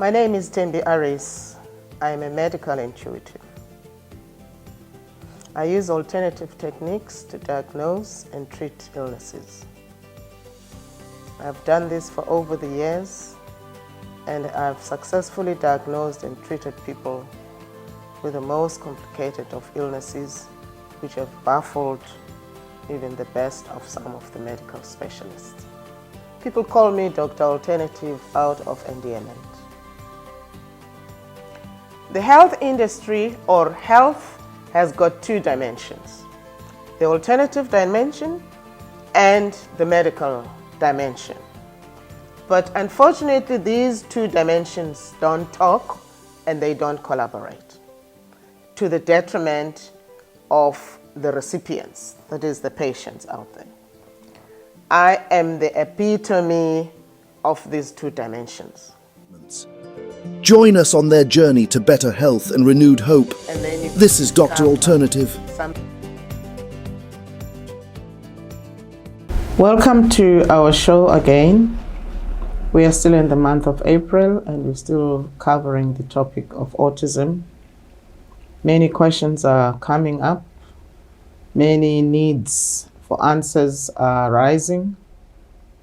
My name is Tembi Aris. I am a medical intuitive. I use alternative techniques to diagnose and treat illnesses. I've done this for over the years, and I've successfully diagnosed and treated people with the most complicated of illnesses, which have baffled even the best of some of the medical specialists. People call me Dr. Alternative out of endearment. The health industry or health has got two dimensions: the alternative dimension and the medical dimension. But unfortunately, these two dimensions don't talk and they don't collaborate, to the detriment of the recipients, that is the patients out there. I am the epitome of these two dimensions. Join us on their journey to better health and renewed hope. This is Dr. Alternative. Welcome to our show again. We are still in the month of April and we're still covering the topic of autism. Many questions are coming up. Many needs for answers are rising.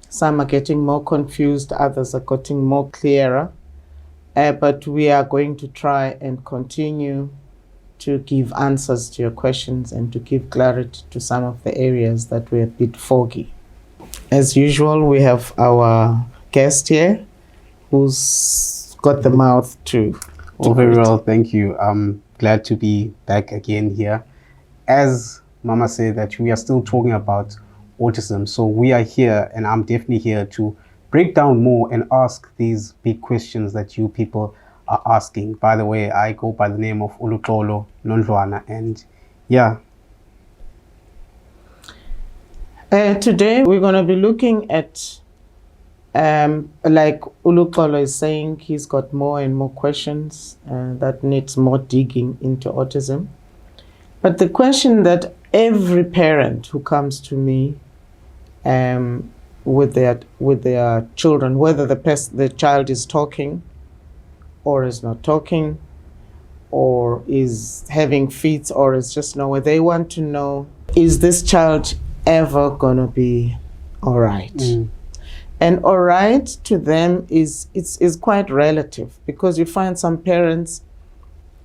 Some are getting more confused, others are getting more clearer. But we are going to try and continue to give answers to your questions and to give clarity to some of the areas that were a bit foggy. As usual, we have our guest here who's got the mouth to very well, thank you. I'm glad to be back again here. As Mama said, that we are still talking about autism, so we are here, and I'm definitely here to break down more and ask these big questions that you people are asking. By the way, I go by the name of Uluxolo Nondlwana, and yeah. Today we're going to be looking at, like Uluxolo is saying, he's got more and more questions that needs more digging into autism. But the question that every parent who comes to me with their children, whether the child is talking or is not talking or is having fits or is just nowhere, they want to know, is this child ever gonna be all right? And all right to them is quite relative, because you find some parents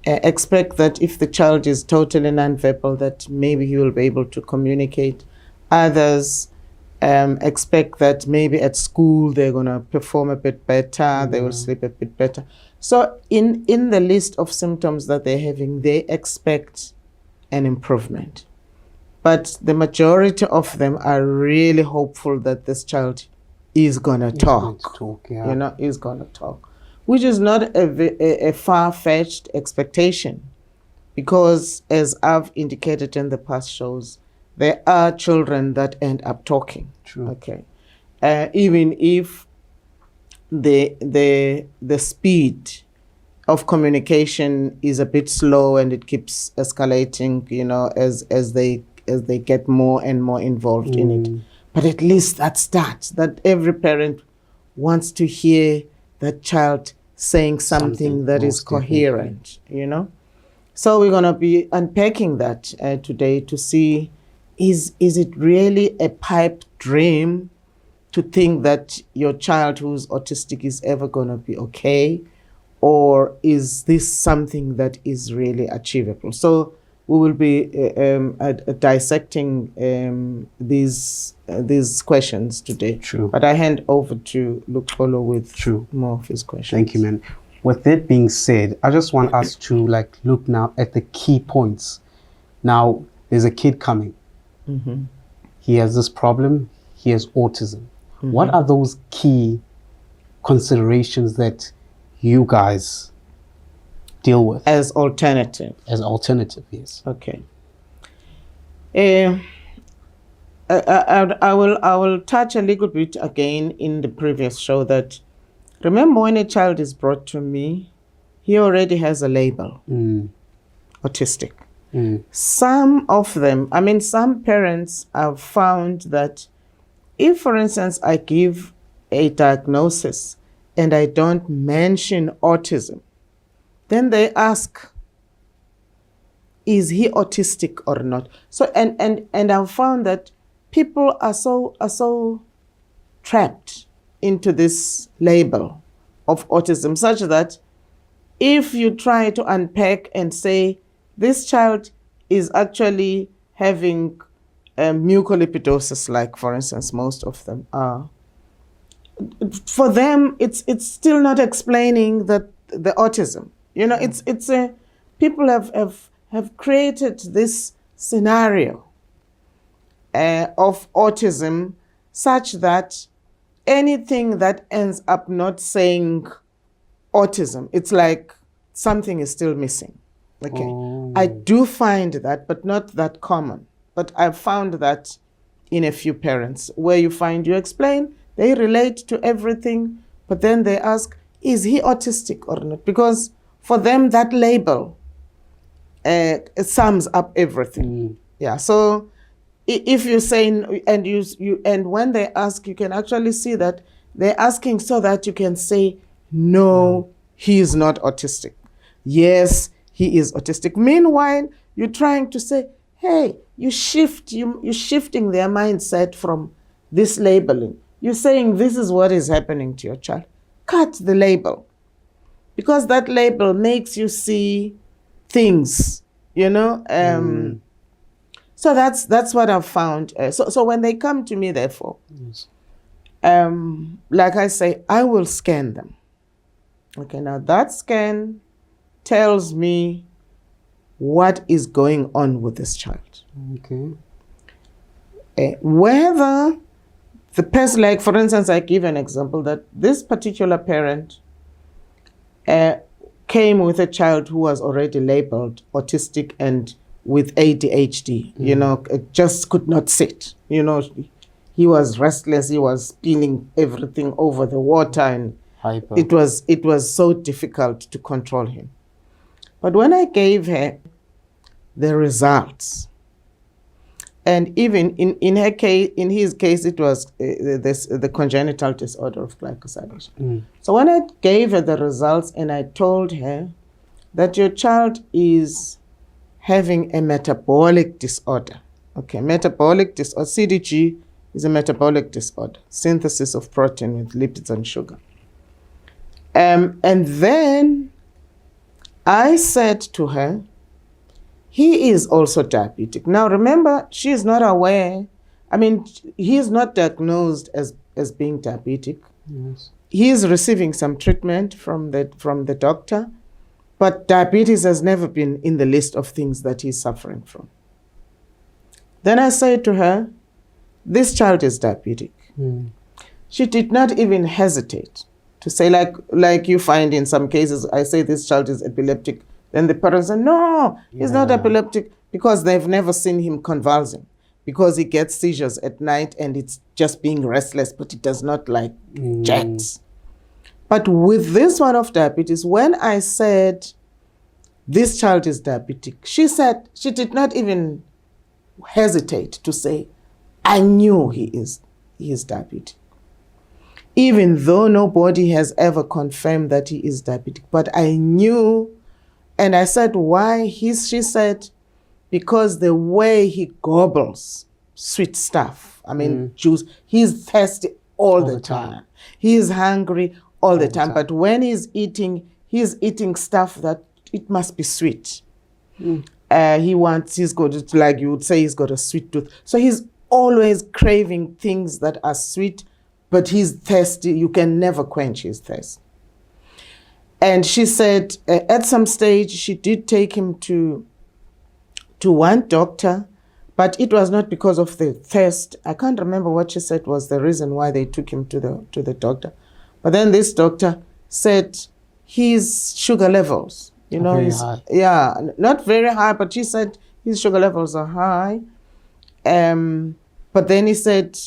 expect that if the child is totally nonverbal, that maybe he will be able to communicate. Others expect that maybe at school they're going to perform a bit better, they will sleep a bit better. So in the list of symptoms that they're having, they expect an improvement. But the majority of them are really hopeful that this child is going to talk. Is going to talk, which is not a far-fetched expectation, because as I've indicated in the past shows, there are children that end up talking. True. Okay, even if the speed of communication is a bit slow and it keeps escalating, as they get more and more involved in it. But at least that starts. That every parent wants to hear that child saying something that is coherent. So we're gonna be unpacking that today to see. Is it really a pipe dream to think that your child who's autistic is ever going to be okay? Or is this something that is really achievable? So we will be dissecting these questions today. True. But I hand over to Luxolo with more of his questions. Thank you, man. With that being said, I just want us to look now at the key points. Now, there's a kid coming. He has this problem. He has autism. What are those key considerations that you guys deal with as alternative? As alternative, yes. Okay. I will touch a little bit again in the previous show that, remember, when a child is brought to me, he already has a label, autistic. Some of them, some parents have found that if, for instance, I give a diagnosis and I don't mention autism, then they ask, is he autistic or not? So and I've found that people are so trapped into this label of autism, such that if you try to unpack and say this child is actually having mucolipidosis, like for instance most of them are, for them it's still not explaining that the autism. You know, it's a people have created this scenario of autism such that anything that ends up not saying autism, it's like something is still missing. Okay. Oh. I do find that, but not that common. But I've found that in a few parents where you find you explain, they relate to everything, but then they ask, is he autistic or not? Because for them, that label sums up everything. Yeah. So if you're saying, and when they ask, you can actually see that they're asking so that you can say, no, he is not autistic. Yes, he is autistic. Meanwhile, you're trying to say, hey, you're shifting their mindset from this labeling. You're saying this is what is happening to your child. Cut the label, because that label makes you see things, you know. So that's what I've found. So when they come to me, therefore, Yes. Like I say, I will scan them. Okay, now that scan tells me what is going on with this child. Okay. Whether the person, like for instance, I give an example that this particular parent came with a child who was already labeled autistic and with ADHD, you know, just could not sit. You know, he was restless, he was spilling everything over the water, and Hyper. it was so difficult to control him. But when I gave her the results, and even in her case, in his case, it was the congenital disorder of glycosylation. So when I gave her the results and I told her that your child is having a metabolic disorder. Okay, metabolic disorder, CDG is a metabolic disorder, synthesis of protein with lipids and sugar. And then I said to her, he is also diabetic. Now remember, she is not aware. I mean, he is not diagnosed as being diabetic. Yes. He is receiving some treatment from the doctor, but diabetes has never been in the list of things that he's suffering from. Then I said to her, this child is diabetic. She did not even hesitate to say, like you find in some cases, I say this child is epileptic. Then the parents say, no, he's not epileptic, because they've never seen him convulsing, because he gets seizures at night and it's just being restless, but he does not like jets. But with this one of diabetes, when I said this child is diabetic, she said she did not even hesitate to say, I knew he is diabetic. Even though nobody has ever confirmed that he is diabetic, but I knew. And I said, why? She said, because the way he gobbles sweet stuff, I mean, juice, he's thirsty all the time. He is hungry all the time. But when he's eating stuff that it must be sweet. He's got, like you would say, he's got a sweet tooth. So he's always craving things that are sweet, but he's thirsty. You can never quench his thirst. And she said at some stage she did take him to one doctor, but it was not because of the thirst. I can't remember what she said was the reason why they took him to the doctor. But then this doctor said his sugar levels, you know, not very high, but she said his sugar levels are high. But then he said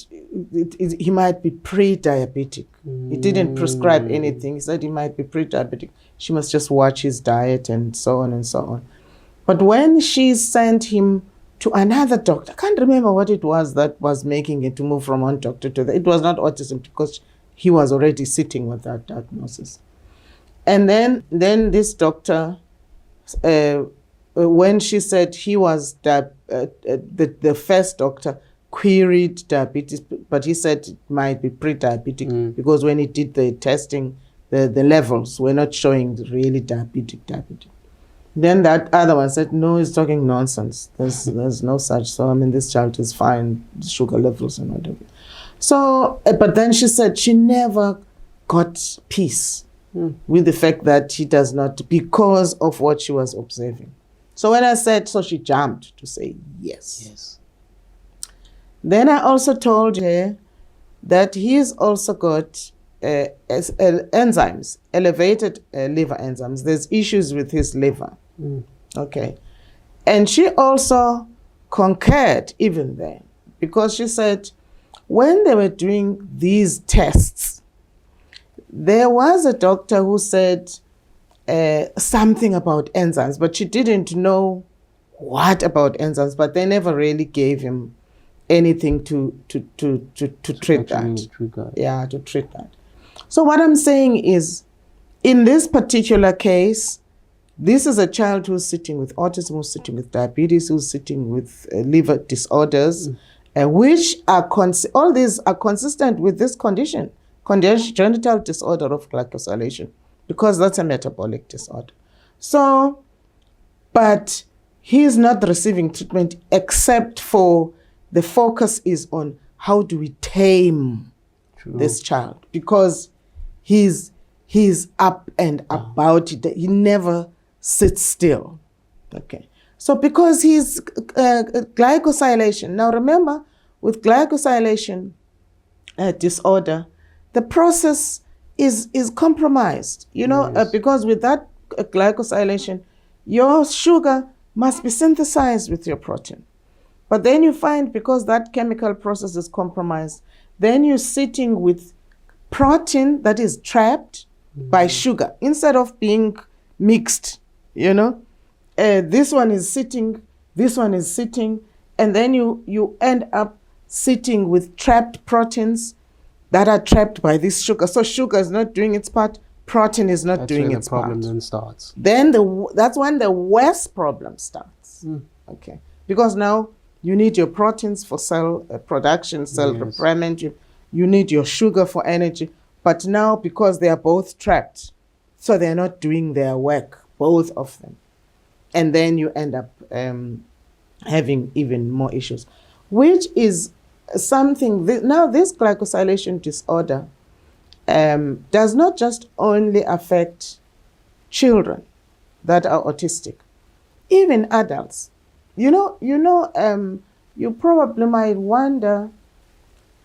he might be pre-diabetic. He didn't prescribe anything. He said he might be pre-diabetic. She must just watch his diet and so on and so on. But when she sent him to another doctor, I can't remember what it was that was making it to move from one doctor to the other. It was not autism, because he was already sitting with that diagnosis. And then this doctor, when she said he was the first doctor queried diabetes, but he said it might be pre-diabetic because when he did the testing, the levels were not showing really diabetic. Then that other one said, no, he's talking nonsense. There's no such. So, I mean, this child is fine, sugar levels and whatever. So, but then she said she never got peace with the fact that he does not, because of what she was observing. So when I said, so she jumped to say yes. Then I also told her that he's also got enzymes, elevated liver enzymes. There's issues with his liver. Okay. And she also concurred even there, because she said when they were doing these tests, there was a doctor who said something about enzymes, but she didn't know what about enzymes, but they never really gave him anything to treat that. Yeah, to treat that. So what I'm saying is, in this particular case, this is a child who's sitting with autism, who's sitting with diabetes, who's sitting with liver disorders, which are all these are consistent with this condition, congenital disorder of glycosylation, because that's a metabolic disorder. So, but he's not receiving treatment except for the focus is on how do we tame this child, because he's up and about it. He never sits still. Okay. So because he's glycosylation. Now remember, with glycosylation disorder, the process is compromised, because with that glycosylation, your sugar must be synthesized with your protein. But then you find, because that chemical process is compromised, then you're sitting with protein that is trapped by sugar instead of being mixed, this one is sitting, and then you end up sitting with trapped proteins that are trapped by this sugar. So sugar is not doing its part, protein is not doing its part. That's where the problem then starts. Then that's when the worst problem starts. Okay, because now you need your proteins for cell production, cell repairment. You need your sugar for energy. But now, because they are both trapped, so they're not doing their work, both of them. And then you end up having even more issues, which is something. Now, this glycosylation disorder does not just only affect children that are autistic, even adults. You probably might wonder,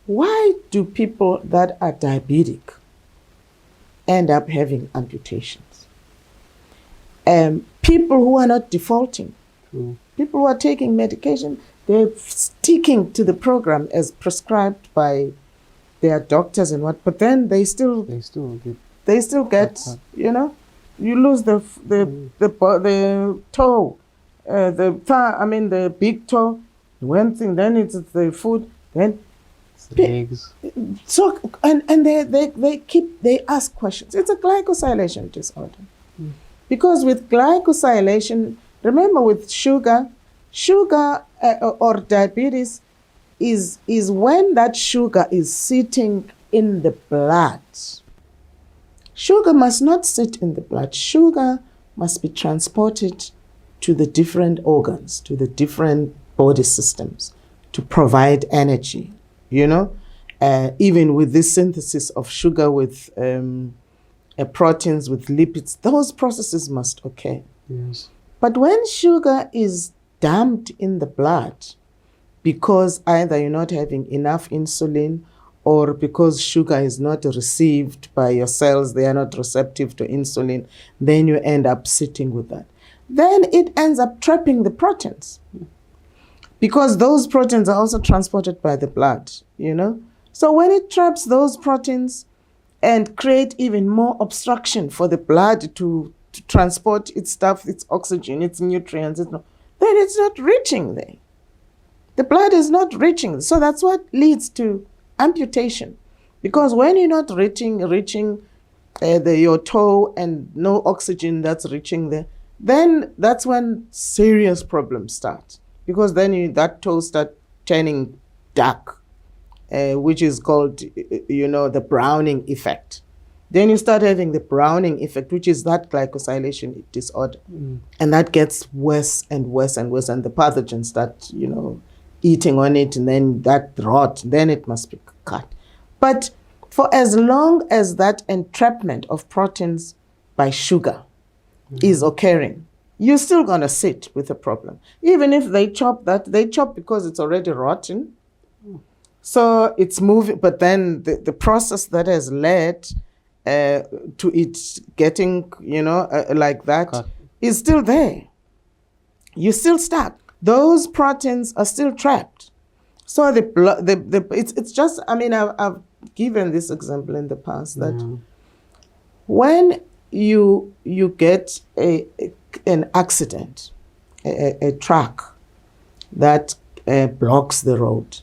why do people that are diabetic end up having amputations? People who are not defaulting, people who are taking medication, they're sticking to the program as prescribed by their doctors and what, but then they still get, you lose the toe, the big toe, one thing, then it's the foot, then legs. So and they ask questions. It's a glycosylation disorder. Because with glycosylation, remember, with sugar or diabetes is when that sugar is sitting in the blood. Sugar must not sit in the blood. Sugar must be transported to the different organs, to the different body systems to provide energy. Even with this synthesis of sugar with proteins, with lipids, those processes must occur. Yes. But when sugar is dumped in the blood, because either you're not having enough insulin, or because sugar is not received by your cells, they are not receptive to insulin, then you end up sitting with that. Then it ends up trapping the proteins, because those proteins are also transported by the blood, So when it traps those proteins and create even more obstruction for the blood to transport its stuff, its oxygen, its nutrients, then it's not reaching there. The blood is not reaching. So that's what leads to amputation. Because when you're not reaching your toe and no oxygen that's reaching there, then that's when serious problems start. Because then that toe start turning dark, which is called, the browning effect. Then you start having the browning effect, which is that glycosylation disorder. And that gets worse and worse and worse, and the pathogens start, eating on it, and then that rot, then it must be cut. But for as long as that entrapment of proteins by sugar is occurring, you're still going to sit with a problem. Even if they chop because it's already rotten. So it's moving, but then the process that has led to it getting, like that is still there. You're still stuck. Those proteins are still trapped. So it's just, I've given this example in the past that when you get an accident, a truck that blocks the road,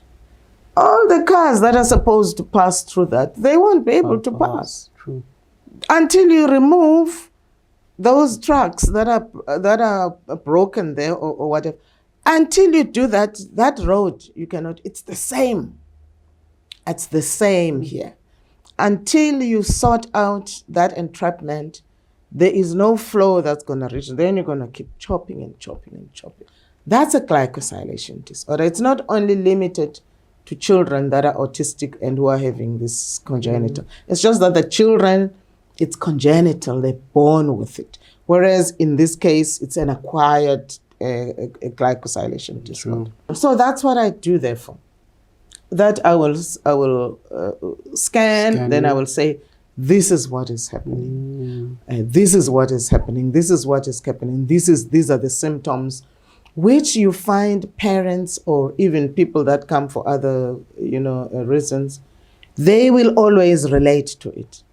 all the cars that are supposed to pass through that, they won't be able to pass. True. Until you remove those trucks that are broken there or whatever. Until you do that road, you cannot. It's the same. It's the same here. Until you sort out that entrapment, there is no flow that's going to reach. Then you're going to keep chopping and chopping and chopping. That's a glycosylation disorder. It's not only limited to children that are autistic and who are having this congenital. It's just that the children, it's congenital, they're born with it. Whereas in this case, it's an acquired a glycosylation disorder. So that's what I do therefore. That I will scan, then I will say, this is what is happening. This is what is happening. This is what is happening. These are the symptoms which you find parents or even people that come for other, reasons, they will always relate to it.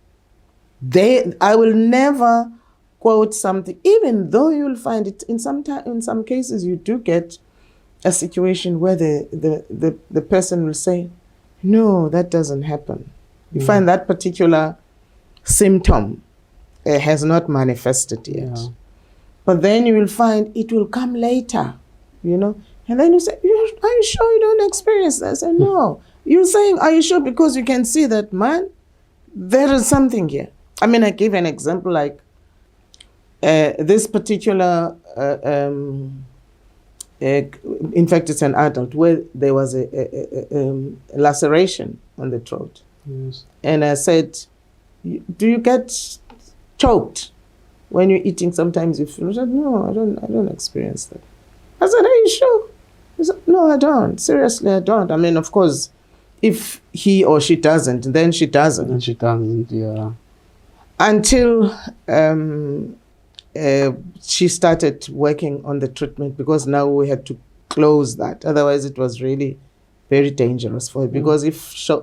I will never quote something, even though you'll find it in some cases you do get a situation where the person will say, no, that doesn't happen. You find that particular symptom has not manifested yet. Yeah. But then you will find it will come later, and then you say, are you sure you don't experience that? I say, no. You're saying, are you sure? Because you can see that, man, there is something here. I give an example like this particular, in fact, it's an adult, where there was a laceration on the throat. Yes. And I said, do you get choked when you're eating? Sometimes you feel, I said, no, I don't experience that. I said, are you sure? He said, no, I don't. Seriously, I don't. Of course, if he or she doesn't, then she doesn't. And she doesn't, yeah. Until she started working on the treatment, because now we had to close that. Otherwise, it was really very dangerous for her. Because if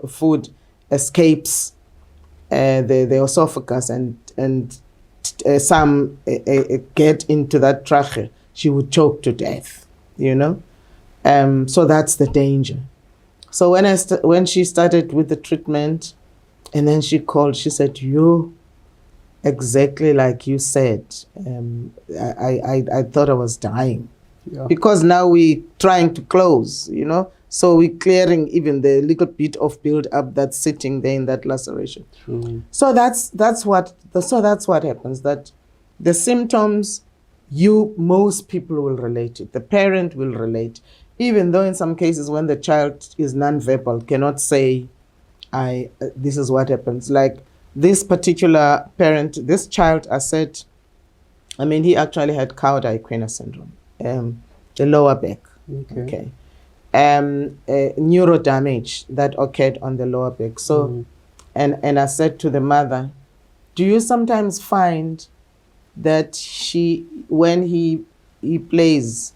food escapes the esophagus and some get into that trachea, she would choke to death, So that's the danger. So when she started with the treatment, and then she called, she said, exactly like you said, I thought I was dying. Yeah. Because now we're trying to close, so we're clearing even the little bit of build-up that's sitting there in that laceration. True. So that's what happens, that the symptoms, most people will relate it. The parent will relate, even though in some cases when the child is non-verbal, cannot say, this is what happens. Like this particular parent, this child, I said, he actually had cauda equina syndrome, the lower back. Okay. Neuro damage that occurred on the lower back. So, and I said to the mother, do you sometimes find that when he plays,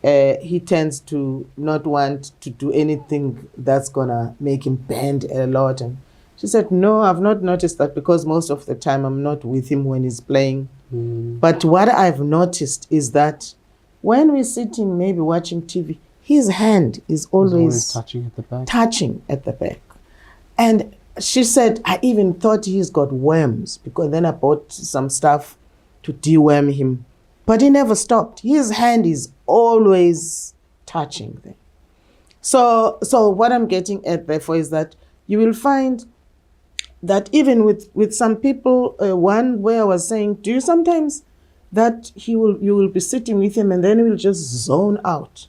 he tends to not want to do anything that's gonna make him bend a lot? And she said, no, I've not noticed that, because most of the time I'm not with him when he's playing. But what I've noticed is that when we're sitting, maybe watching TV, his hand is always touching at the back. Touching at the back. And she said, I even thought he's got worms, because then I bought some stuff to deworm him. But he never stopped. His hand is always touching there. So what I'm getting at, therefore, is that you will find that even with some people, one where I was saying, do you sometimes that you will be sitting with him and then he will just zone out.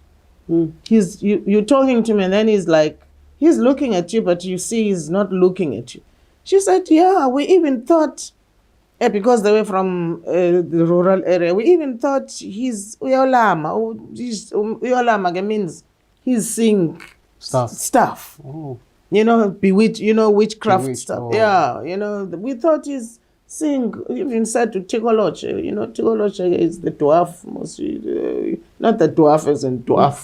You're talking to him and then he's like, he's looking at you, but you see he's not looking at you. She said, yeah, we even thought, because they were from the rural area, we even thought he's uyolama. Uyolama means he's seeing stuff. Oh. Witchcraft Bewitched, stuff. oh. Yeah, we thought he's seeing, even said to Tigoloche, Tigoloche is the dwarf, mostly, not the dwarf as in dwarf.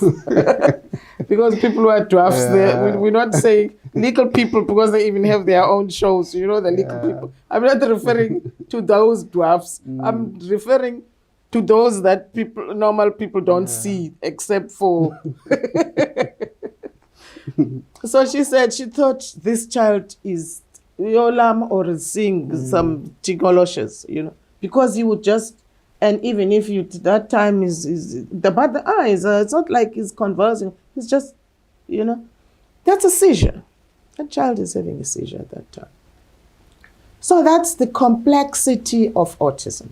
Because people who are dwarfs, we're not saying little people because they even have their own shows, the little people. I'm not referring to those dwarfs. I'm referring to those that normal people don't see, except for... So she said she thought this child is yolam or is seeing some tigoloshes, because he would just, and even if that time is about the eyes, it's not like he's conversing, he's just, that's a seizure. That child is having a seizure at that time. So that's the complexity of autism,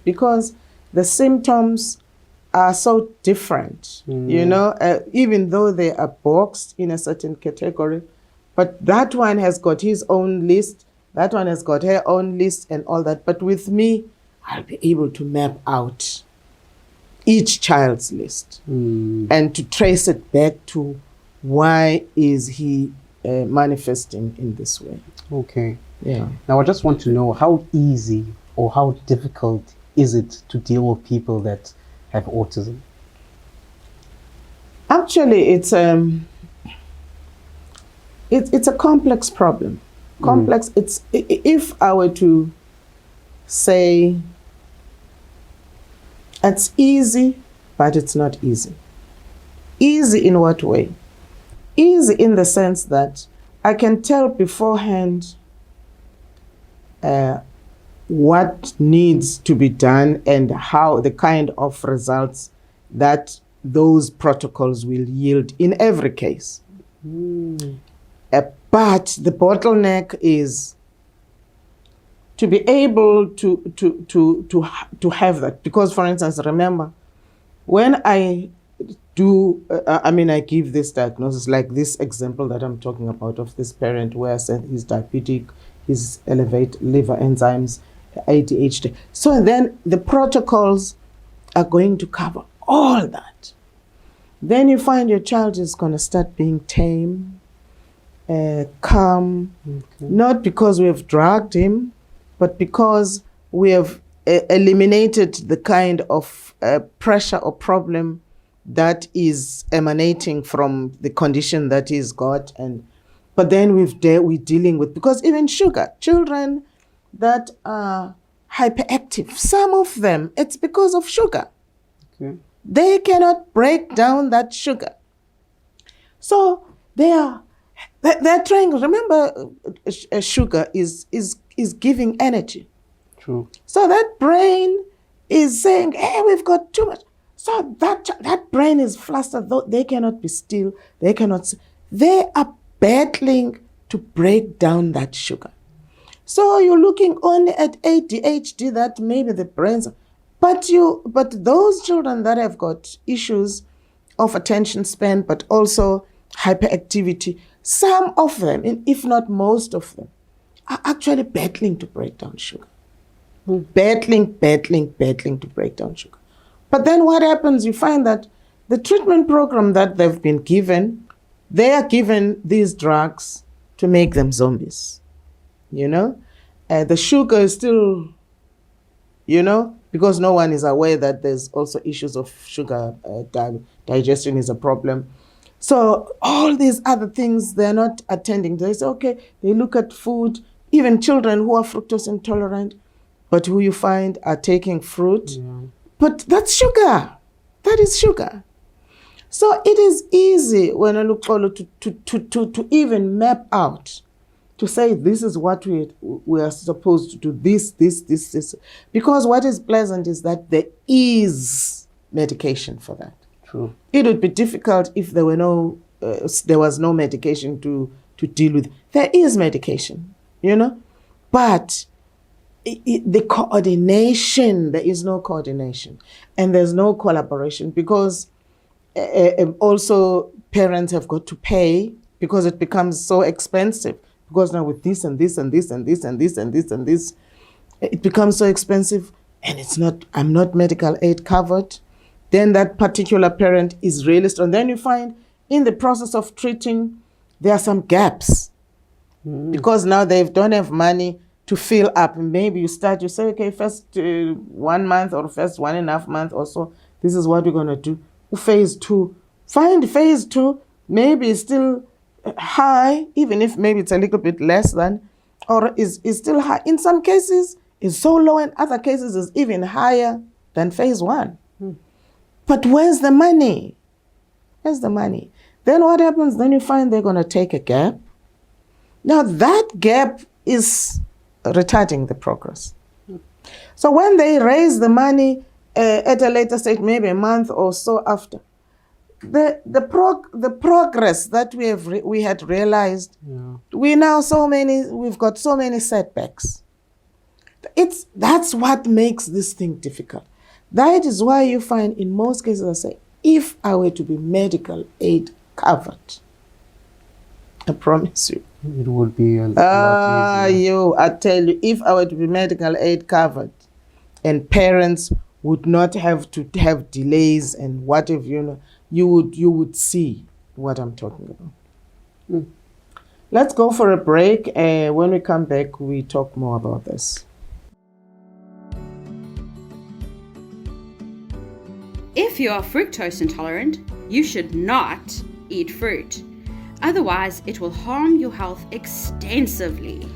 because the symptoms are so different, even though they are boxed in a certain category, but that one has got his own list, that one has got her own list and all that. But with me, I'll be able to map out each child's list and to trace it back to why is he manifesting in this way. Okay. Yeah. Now I just want to know, how easy or how difficult is it to deal with people that have autism? Actually, it's a complex problem. Complex. It's, if I were to say, it's easy, but it's not easy. Easy in what way? Easy in the sense that I can tell beforehand what needs to be done and how the kind of results that those protocols will yield in every case. But the bottleneck is to be able to have that. Because, for instance, remember, when I do, I give this diagnosis, like this example that I'm talking about of this parent where I said he's diabetic, he's elevated liver enzymes, ADHD. So then the protocols are going to cover all that. Then you find your child is going to start being tame, calm, not because we have drugged him, but because we have eliminated the kind of pressure or problem that is emanating from the condition that he's got. But then we're dealing with, because even sugar, children that are hyperactive, some of them, it's because of sugar. Okay. They cannot break down that sugar. So they're trying, remember, sugar is giving energy. True. So that brain is saying, hey, we've got too much. So that brain is flustered, though they cannot be still, they are battling to break down that sugar. So you're looking only at ADHD, that maybe the brains, but those children that have got issues of attention span, but also hyperactivity, some of them, if not most of them, are actually battling to break down sugar. Battling to break down sugar. But then what happens, you find that the treatment program that they've been given, they are given these drugs to make them zombies. The sugar is still, because no one is aware that there's also issues of sugar, digestion is a problem. So all these other things, they're not attending. They say, okay, they look at food, even children who are fructose intolerant, but who you find are taking fruit. Yeah. But that's sugar. That is sugar. So it is easy when I look forward to even map out to say this is what we are supposed to do, this. Because what is pleasant is that there is medication for that. True. It would be difficult if there was no medication to deal with. There is medication, but the coordination, there is no coordination, and there's no collaboration, because also parents have got to pay, because it becomes so expensive, because now with this and this and this and this and this and this and this, it becomes so expensive, and I'm not medical aid covered. Then that particular parent is really strong. Then you find in the process of treating, there are some gaps, because now they don't have money to fill up. Maybe you say, okay, first 1 month or first 1.5 months or so, this is what we're going to do. Phase 2. Find phase 2, maybe it's still high, even if maybe it's a little bit less than, or is still high. In some cases, it's so low. In other cases, it's even higher than phase 1. But where's the money? Where's the money? Then what happens? Then you find they're going to take a gap. Now that gap is retarding the progress. So when they raise the money at a later stage, maybe a month or so after, the progress that we had realized, we've got so many setbacks. That's what makes this thing difficult. That is why you find in most cases, I say, if I were to be medical aid covered, I promise you, it would be a lot easier. I tell you, if I were to be medical aid covered, and parents would not have to have delays and whatever, you would see what I'm talking about. Let's go for a break. When we come back, we talk more about this. If you are fructose intolerant, you should not eat fruit. Otherwise, it will harm your health extensively.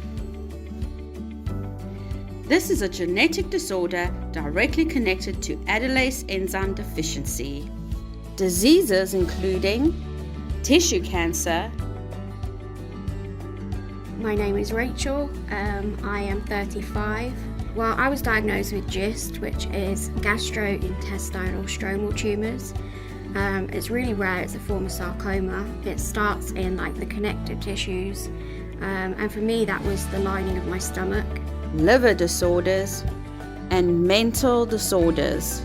This is a genetic disorder directly connected to adolase enzyme deficiency. Diseases including tissue cancer. My name is Rachel. I am 35. Well, I was diagnosed with GIST, which is gastrointestinal stromal tumours. It's really rare. It's a form of sarcoma. It starts in the connective tissues, and for me that was the lining of my stomach. Liver disorders and mental disorders.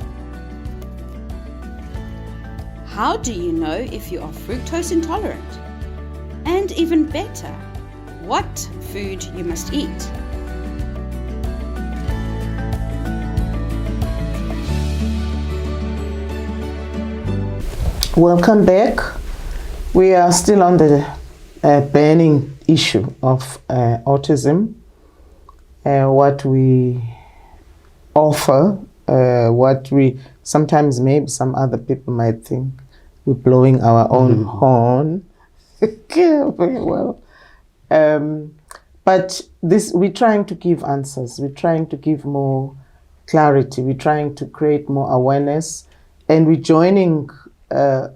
How do you know if you are fructose intolerant? And even better, what food you must eat? Welcome back. We are still on the burning issue of autism. What we offer, what we sometimes, maybe some other people might think we're blowing our own horn. Very well. But we're trying to give answers. We're trying to give more clarity. We're trying to create more awareness, and we're joining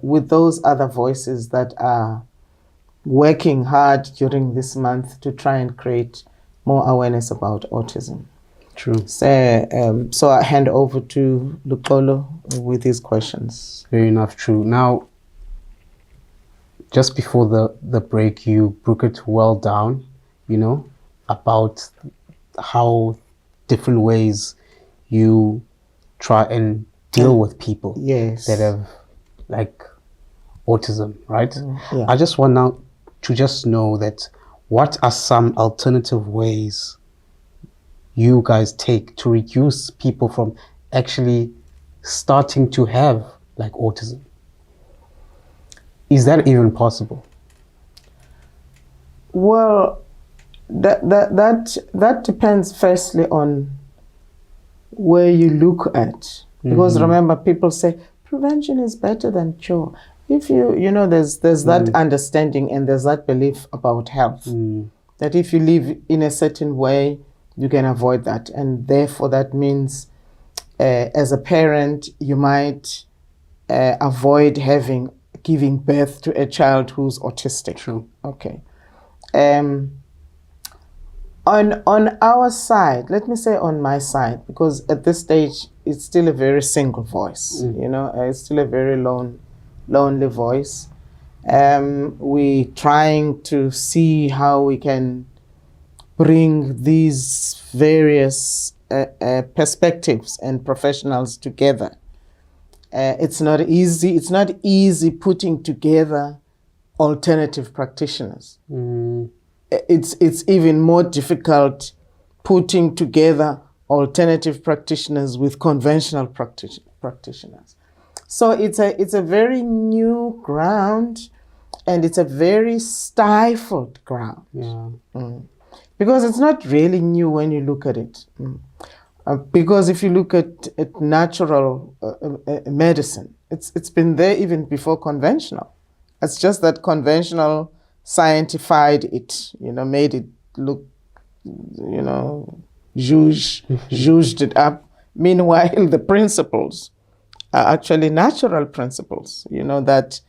with those other voices that are working hard during this month to try and create more awareness about autism. True. So I hand over to Luxolo with his questions. Very enough, true. Now, just before the break, you broke it well down, about how different ways you try and deal with people that have autism, right? Yeah. I just want now to just know that what are some alternative ways you guys take to reduce people from actually starting to have autism? Is that even possible? Well, that depends firstly on where you look at, because remember, people say prevention is better than cure. If there's that understanding and there's that belief about health, that if you live in a certain way, you can avoid that. And therefore that means as a parent, you might avoid giving birth to a child who's autistic. True. Okay. On our side, let me say on my side, because at this stage it's still a very single voice. It's still a very lonely voice. We trying to see how we can bring these various perspectives and professionals together. It's not easy. It's not easy putting together alternative practitioners. It's even more difficult putting together alternative practitioners with conventional practitioners. So it's a very new ground, and it's a very stifled ground. Because it's not really new when you look at it. Because if you look at natural medicine, it's been there even before conventional. It's just that conventional scientified it, made it look, zhuzhed it up. Meanwhile, the principles are actually natural principles, that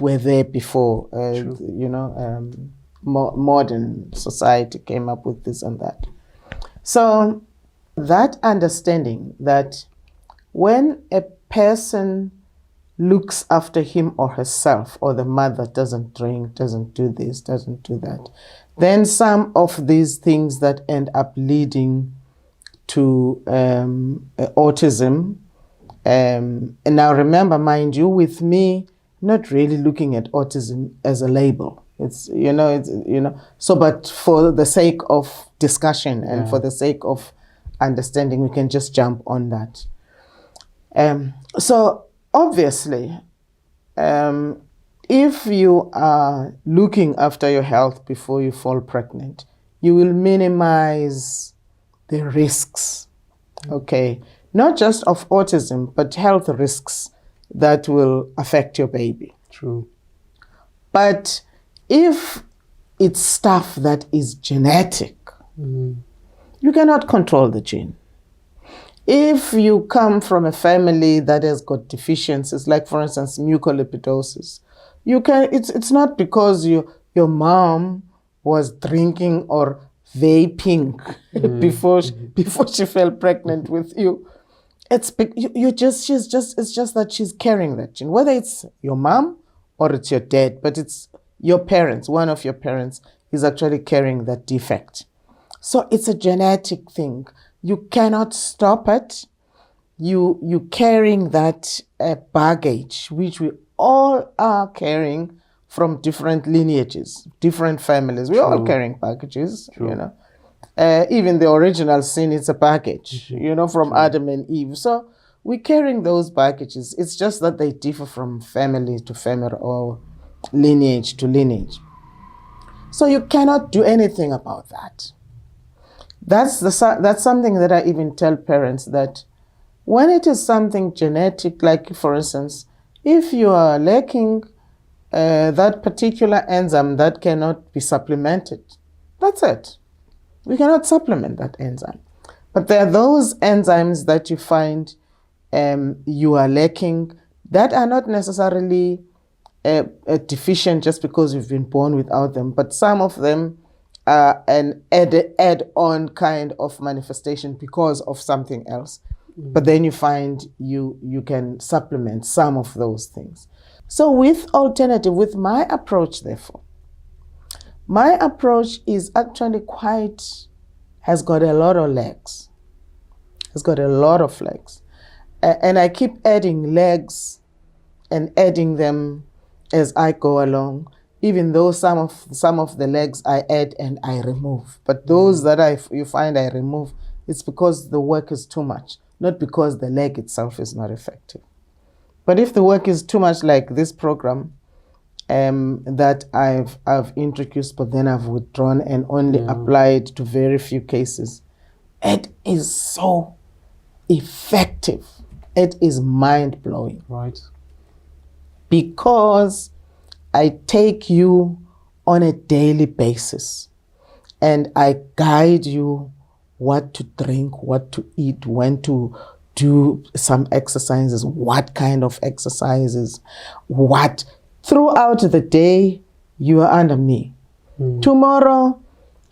were there before, modern society came up with this and that. So that understanding that when a person looks after him or herself, or the mother doesn't drink, doesn't do this, doesn't do that, then some of these things that end up leading to autism. And now remember, mind you, with me, not really looking at autism as a label. It's, so, but for the sake of discussion and for the sake of understanding, we can just jump on that. So obviously, if you are looking after your health before you fall pregnant, you will minimize the risks, okay? Not just of autism, but health risks that will affect your baby. True. But if it's stuff that is genetic, you cannot control the gene. If you come from a family that has got deficiencies, like for instance mucolipidosis, it's not because your mom was drinking or vaping before she fell pregnant with you. It's just that she's carrying that gene, whether it's your mom or it's your dad, but it's your parents. One of your parents is actually carrying that defect. So it's a genetic thing. You cannot stop it. You carrying that baggage, which we all are carrying from different lineages, different families. We're all carrying baggages, even the original sin is a baggage, from Adam and Eve. So we're carrying those baggages. It's just that they differ from family to family or lineage to lineage. So you cannot do anything about that. That's something that I even tell parents, that when it is something genetic, like for instance, if you are lacking that particular enzyme that cannot be supplemented, that's it. We cannot supplement that enzyme. But there are those enzymes that you find you are lacking that are not necessarily deficient just because you've been born without them, but some of them are an add-on kind of manifestation because of something else. But then you find you can supplement some of those things. So with my approach, therefore, my approach is actually has got a lot of legs. It's got a lot of legs. And I keep adding legs and adding them as I go along, even though some of the legs I add and I remove. But those that you find I remove, it's because the work is too much, not because the leg itself is not effective. But if the work is too much, like this program that I've introduced, but then I've withdrawn and only applied to very few cases, it is so effective. It is mind-blowing. Right. Because I take you on a daily basis and I guide you what to drink, what to eat, when to do some exercises, what kind of exercises, what. Throughout the day, you are under me. Tomorrow,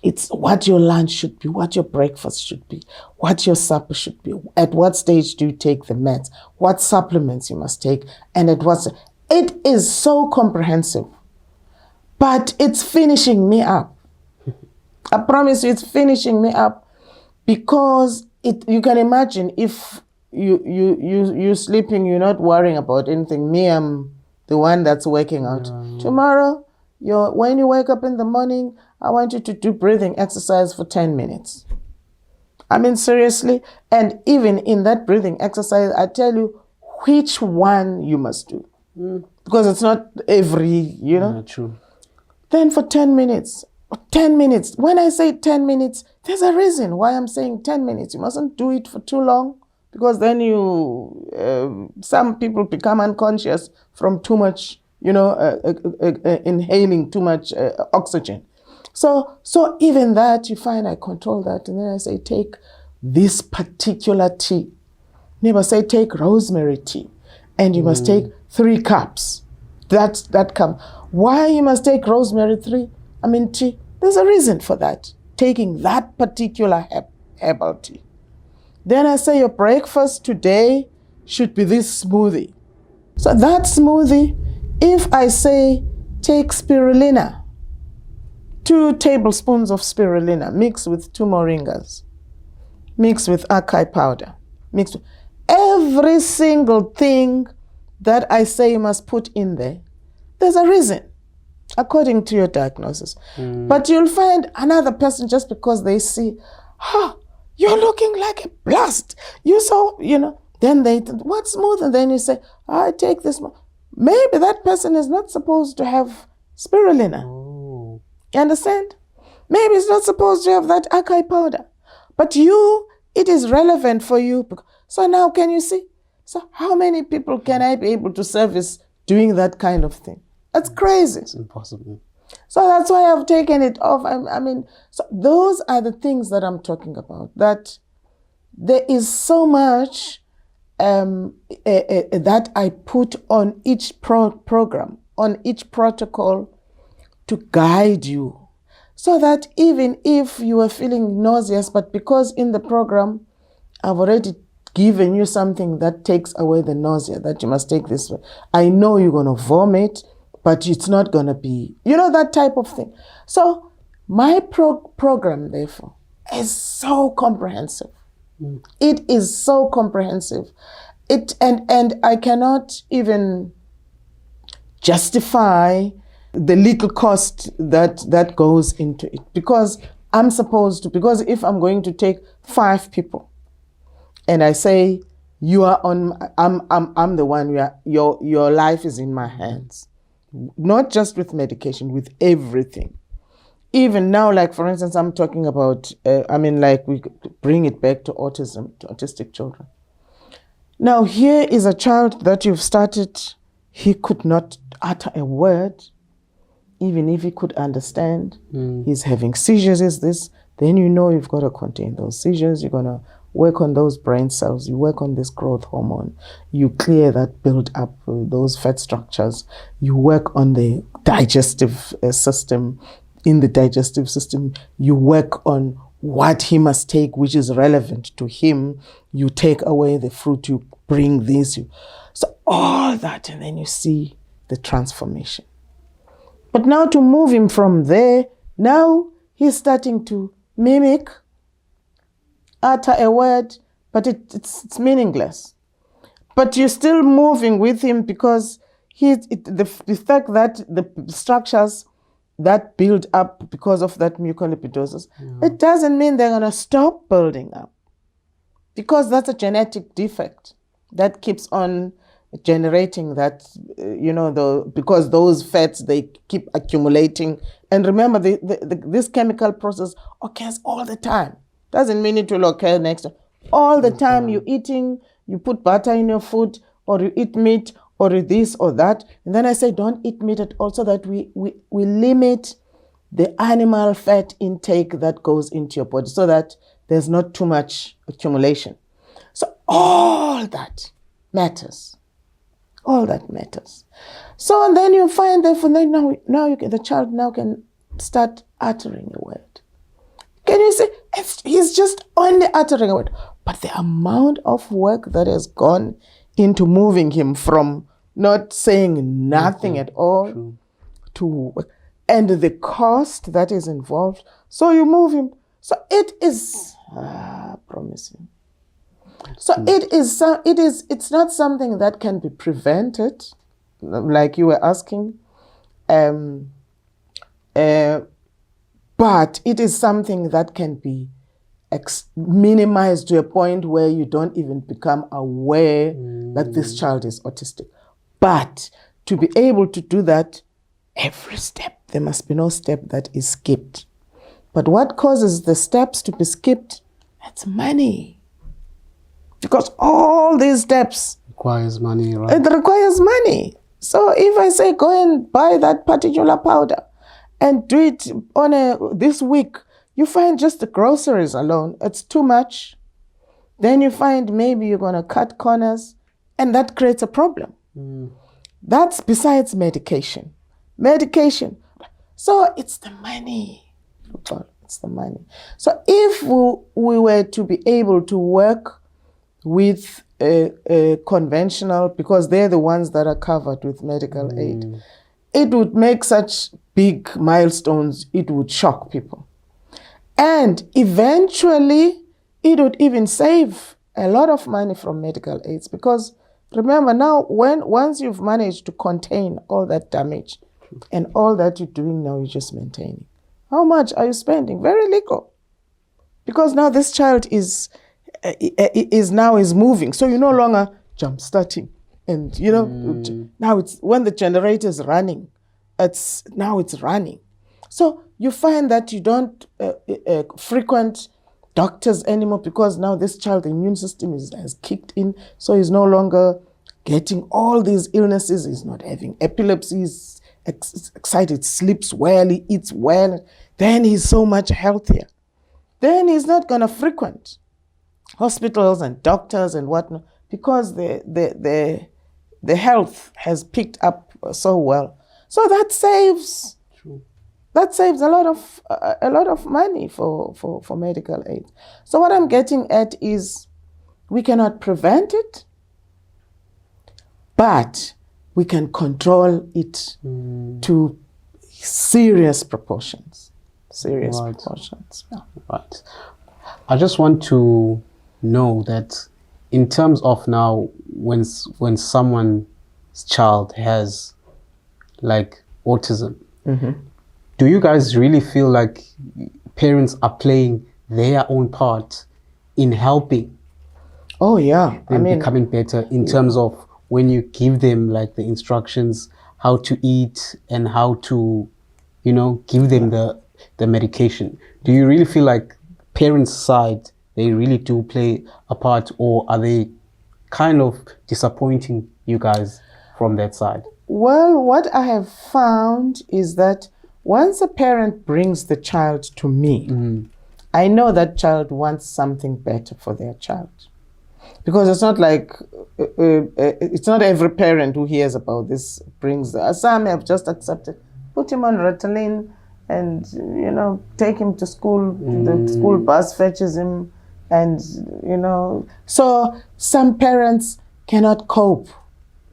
It's what your lunch should be, what your breakfast should be, what your supper should be, at what stage do you take the meds, what supplements you must take, and at what... It is so comprehensive, but it's finishing me up. I promise you, it's finishing me up, because you can imagine if you're sleeping, you're not worrying about anything. Me, I'm the one that's working out. Tomorrow, when you wake up in the morning, I want you to do breathing exercise for 10 minutes. I mean, seriously. And even in that breathing exercise, I tell you which one you must do. Because it's not every, Yeah, true. Then for 10 minutes, 10 minutes. When I say 10 minutes, there's a reason why I'm saying 10 minutes. You mustn't do it for too long, because then some people become unconscious from too much, inhaling too much oxygen. So even that, you find I control that. And then I say, take this particular tea. Never say, take rosemary tea. And you must take 3 cups. That cup. Why you must take rosemary tea? There's a reason for that. Taking that particular herbal tea. Then I say your breakfast today should be this smoothie. So that smoothie, if I say take spirulina, 2 tablespoons of spirulina, mix with 2 moringas, mix with acai powder, mix with every single thing that I say you must put in there. There's a reason, according to your diagnosis. But you'll find another person, just because they see, you're looking like a blast. You so, then they, what's smooth? And then you say, I take this. Maybe that person is not supposed to have spirulina. Oh. You understand? Maybe it's not supposed to have that acai powder. But it is relevant for you. So now can you see? So how many people can I be able to service doing that kind of thing? That's crazy. It's impossible. So that's why I've taken it off. So those are the things that I'm talking about, that there is so much that I put on each program, on each protocol, to guide you. So that even if you are feeling nauseous, but because in the program, I've already given you something that takes away the nausea, that you must take this. I know you're going to vomit, but it's not going to be, that type of thing. So my program, therefore, is so comprehensive. It is so comprehensive. And I cannot even justify the legal cost that goes into it, because because if I'm going to take 5 people and I say, you are I'm the one, your life is in my hands. Not just with medication, with everything. Even now, like for instance, I'm talking about, we bring it back to autism, to autistic children. Now here is a child that you've started, he could not utter a word, even if he could understand. He's having seizures, is this, then you've got to contain those seizures, you're going to work on those brain cells, you work on this growth hormone, you clear that build up, those fat structures, you work on the digestive system. In the digestive system, you work on what he must take, which is relevant to him. You take away the fruit, you bring this. So all that, and then you see the transformation. But now to move him from there, now he's starting to mimic, utter a word, but it's meaningless. But you're still moving with him, because the fact that the structures that build up because of that mucolipidosis, it doesn't mean they're going to stop building up, because that's a genetic defect that keeps on generating that, because those fats, they keep accumulating. And remember, this chemical process occurs all the time. Doesn't mean it will occur next time. All the time you're eating, you put butter in your food, or you eat meat, or this or that. And then I say, don't eat meat at all, so that we limit the animal fat intake that goes into your body, so that there's not too much accumulation. So all that matters. All that matters. So and then you find that now the child now can start uttering a word. And you say, he's just only uttering a word. But the amount of work that has gone into moving him from not saying nothing at all to, and the cost that is involved. So you move him. So it is promising. So it's not something that can be prevented, like you were asking. But it is something that can be minimized to a point where you don't even become aware that this child is autistic. But to be able to do that, every step, there must be no step that is skipped. But what causes the steps to be skipped? That's money. Because all these steps requires money, right? It requires money. So if I say go and buy that particular powder and do it on this week, you find just the groceries alone, it's too much. Then you find maybe you're going to cut corners, and that creates a problem. That's besides medication. So it's the money. It's the money. So if we were to be able to work with a conventional, because they're the ones that are covered with medical aid, it would make such big milestones, it would shock people. And eventually, it would even save a lot of money from medical aids, because remember now, once you've managed to contain all that damage and all that you're doing now, you're just maintaining. How much are you spending? Very little. Because now this child is moving. So you're no longer jump starting. And now it's when the generator is running, it's running. So you find that you don't frequent doctors anymore, because now this child, the immune system has kicked in. So he's no longer getting all these illnesses. He's not having epilepsy. He's excited, sleeps well, he eats well. Then he's so much healthier. Then he's not going to frequent hospitals and doctors and whatnot, because the health has picked up so well. So that saves. True. That saves a lot of money for medical aid. So what I'm getting at is, we cannot prevent it, but we can control it to serious proportions. Proportions. Yeah. Right. I just want to know that in terms of now, when someone's child has like autism, do you guys really feel like parents are playing their own part in helping? Oh yeah, them becoming better in terms of when you give them like the instructions how to eat and how to, give them the medication. Do you really feel like parents' side, they really do play a part, or are they kind of disappointing you guys from that side? Well, what I have found is that once a parent brings the child to me, I know that child wants something better for their child. Because it's not like, it's not every parent who hears about this brings, some have just accepted, put him on Ritalin and, take him to school, the school bus fetches him, and, So some parents cannot cope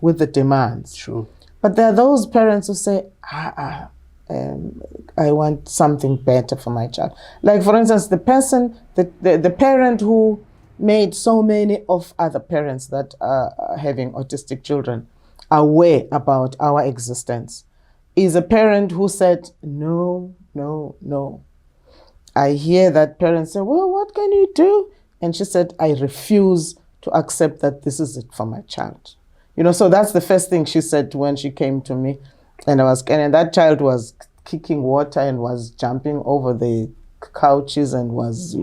with the demands. True. But there are those parents who say, I want something better for my child. Like, for instance, the parent who made so many of other parents that are having autistic children aware about our existence is a parent who said, no. I hear that parents say, well, what can you do? And she said, I refuse to accept that this is it for my child. So that's the first thing she said when she came to me. And that child was kicking water and was jumping over the couches and was,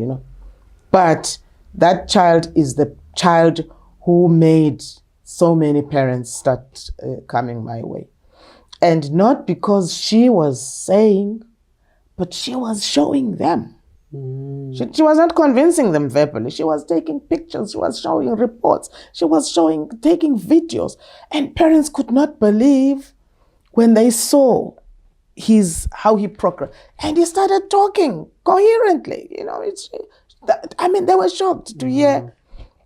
But that child is the child who made so many parents start coming my way. And not because she was saying, but she was showing them. She was not convincing them verbally. She was taking pictures. She was showing reports. She was taking videos. And parents could not believe when they saw how he progressed, and he started talking coherently. They were shocked to hear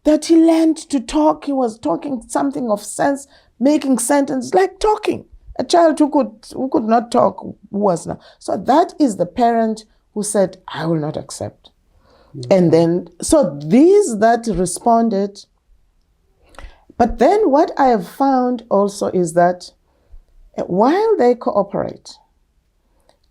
that he learned to talk. He was talking something of sense, making sentences like talking. A child who could not talk, who was not. So that is the parent who said, I will not accept. And then, so these that responded. But then what I have found also is that while they cooperate,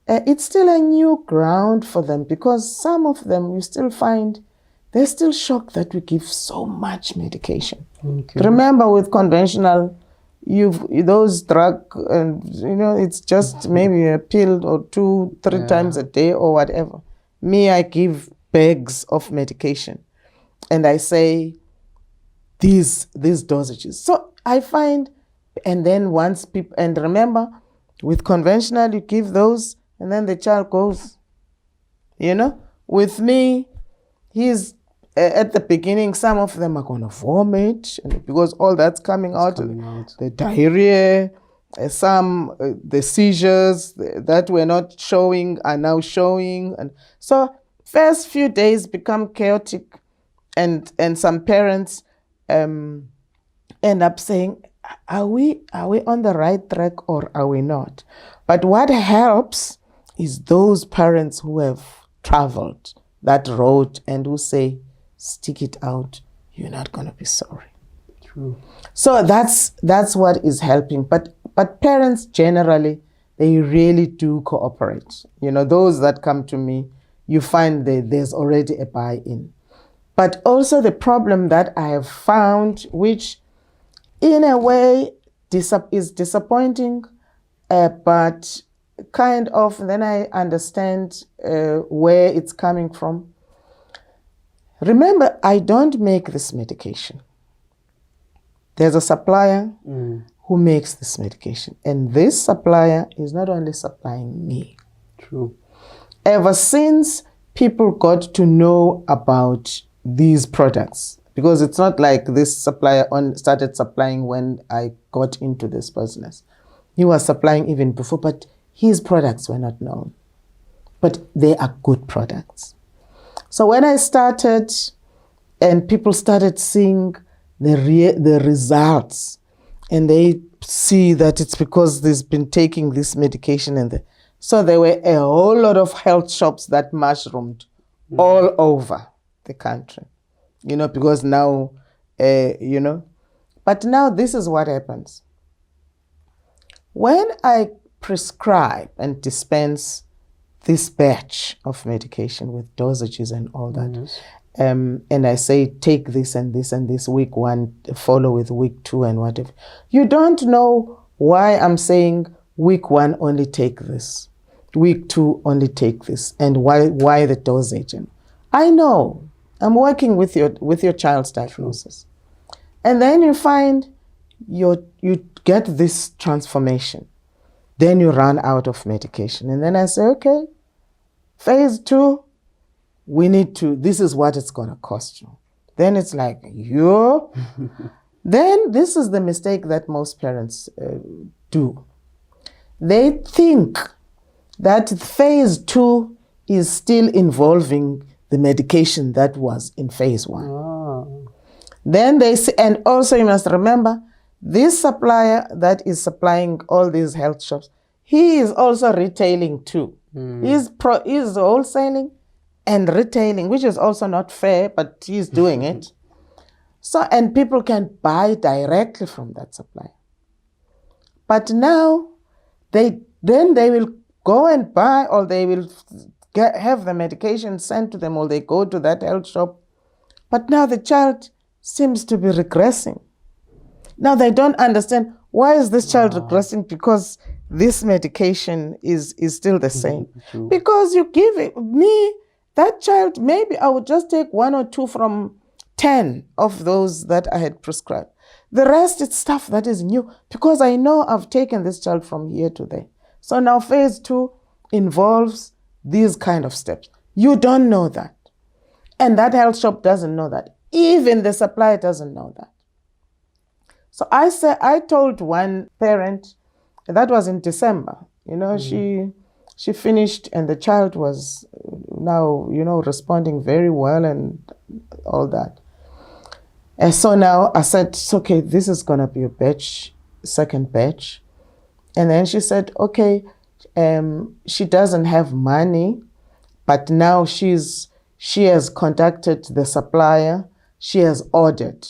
it's still a new ground for them, because some of them you still find they're still shocked that we give so much medication. Okay. Remember, with conventional, those drug, and it's just maybe a pill or 2-3 times a day or whatever. Me, I give bags of medication, and I say these dosages. So I find, and then once people, and remember, with conventional, you give those, and then the child goes. With me, he's at the beginning, some of them are going to vomit, because all that's coming out. The diarrhea, the seizures that were not showing are now showing. And so first few days become chaotic, and some parents end up saying, are we on the right track or are we not? But what helps is those parents who have traveled that road and who say, stick it out, you're not going to be sorry. True. So that's what is helping. But parents generally, they really do cooperate. Those that come to me, you find that there's already a buy-in. But also the problem that I have found, which in a way is disappointing, but kind of, then I understand where it's coming from. Remember, I don't make this medication. There's a supplier who makes this medication. And this supplier is not only supplying me. True. Ever since people got to know about these products, because it's not like this supplier started supplying when I got into this business. He was supplying even before, but his products were not known. But they are good products. So when I started, and people started seeing the results, and they see that it's because they've been taking this medication, so there were a whole lot of health shops that mushroomed all over the country, because now, But now this is what happens. When I prescribe and dispense this batch of medication with dosages and all that, and I say, take this and this and this, week 1, follow with week 2 and whatever. You don't know why I'm saying week 1 only take this, week 2 only take this, and why the dosage. I know. I'm working with your child's diagnosis. And then you find you get this transformation. Then you run out of medication. And then I say, okay, phase 2, this is what it's going to cost you. Then it's like, Then this is the mistake that most parents do. They think that phase 2 is still involving the medication that was in phase 1. Oh. Then they say, and also you must remember, this supplier that is supplying all these health shops, he is also retailing too. He's wholesaling and retailing, which is also not fair, but he's doing it. So, and people can buy directly from that supplier. But now, they will go and buy, or they will have the medication sent to them, or they go to that health shop. But now the child seems to be regressing. Now they don't understand, why is this child regressing? Because this medication is still the same. Because you give it, that child, maybe I would just take 1 or 2 from 10 of those that I had prescribed. The rest is stuff that is new, because I know I've taken this child from here to there. So now phase 2 involves these kind of steps. You don't know that. And that health shop doesn't know that. Even the supplier doesn't know that. So I told one parent, that was in December, You know, she finished, and the child was now, you know, responding very well and all that. And so now I said, it's okay, this is gonna be a batch, second batch. And then she said, okay, she doesn't have money, but now she has contacted the supplier. She has ordered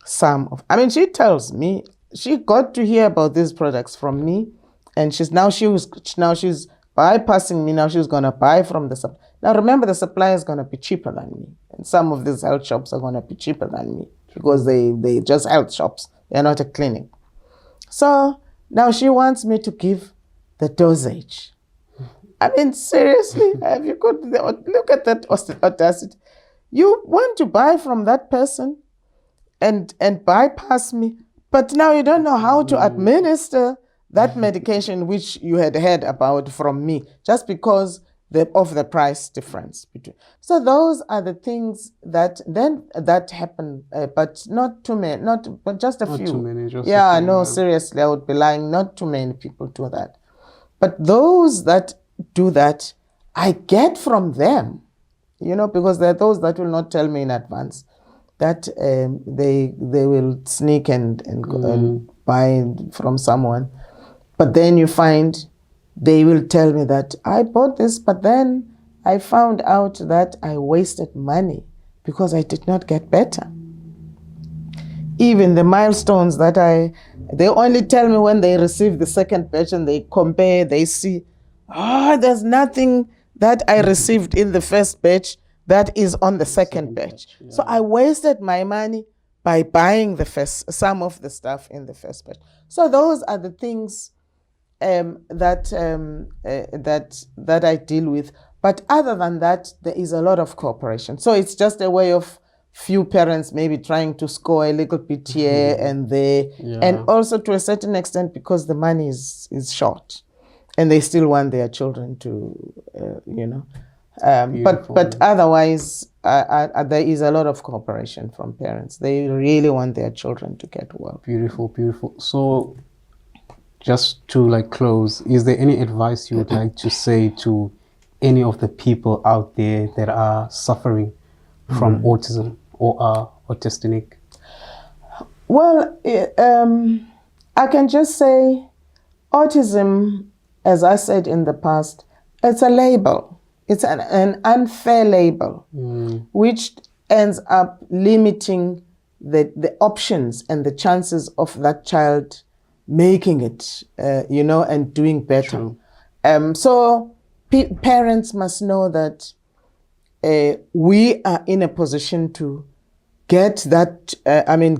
some of, I mean, she tells me she got to hear about these products from me, and she's bypassing me. Now she's gonna buy from the supplier. Now remember, the supplier is gonna be cheaper than me, and some of these health shops are gonna be cheaper than me because they just health shops. They're not a clinic. So now she wants me to give the dosage. I mean, seriously, have you got look at that audacity? You want to buy from that person and bypass me, but now you don't know how to administer that medication which you had heard about from me, just because of the price difference between. So those are the things that happen, but not too many, but just a few. Not too many, just yeah, a few, no, yeah. seriously, I would be lying. Not too many people do that, but those that do that, I get from them, you know, because there are those that will not tell me in advance, that they will sneak and buy from someone, but then you find they will tell me that I bought this, but then I found out that I wasted money because I did not get better. Even the milestones that they only tell me when they receive the second batch, and they compare, they see, there's nothing that I received in the first batch that is on the second batch. Yeah. So I wasted my money by buying some of the stuff in the first batch. So those are the things that I deal with. But other than that, there is a lot of cooperation. So it's just a way of few parents maybe trying to score a little bit here and there, and also to a certain extent because the money is short, and they still want their children to, you know. But otherwise, there is a lot of cooperation from parents. They really want their children to get well. Beautiful, beautiful. So, just to close, is there any advice you would like to say to any of the people out there that are suffering from autism or are autistic? Well, I can just say autism, as I said in the past, it's a label. It's an unfair label, which ends up limiting the options and the chances of that child making it, you know, and doing better. So parents must know that we are in a position to get that,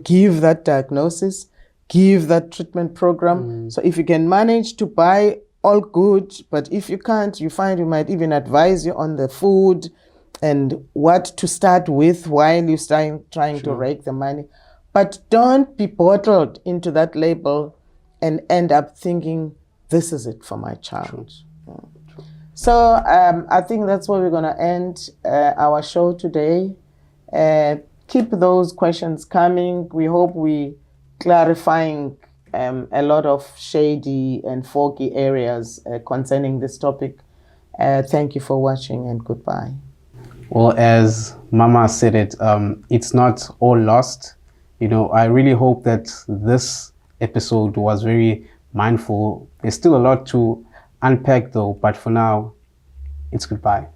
give that diagnosis, give that treatment program. So if you can manage to buy, all good, but if you can't, you find we might even advise you on the food and what to start with while you're trying to rake the money. But don't be bottled into that label and end up thinking, this is it for my child. So I think that's where we're going to end our show today. Keep those questions coming. We hope we clarifying a lot of shady and foggy areas concerning this topic. Thank you for watching, and goodbye. Well, as Mama said it, it's not all lost. You know, I really hope that this episode was very mindful. There's still a lot to unpack though, but for now, it's goodbye.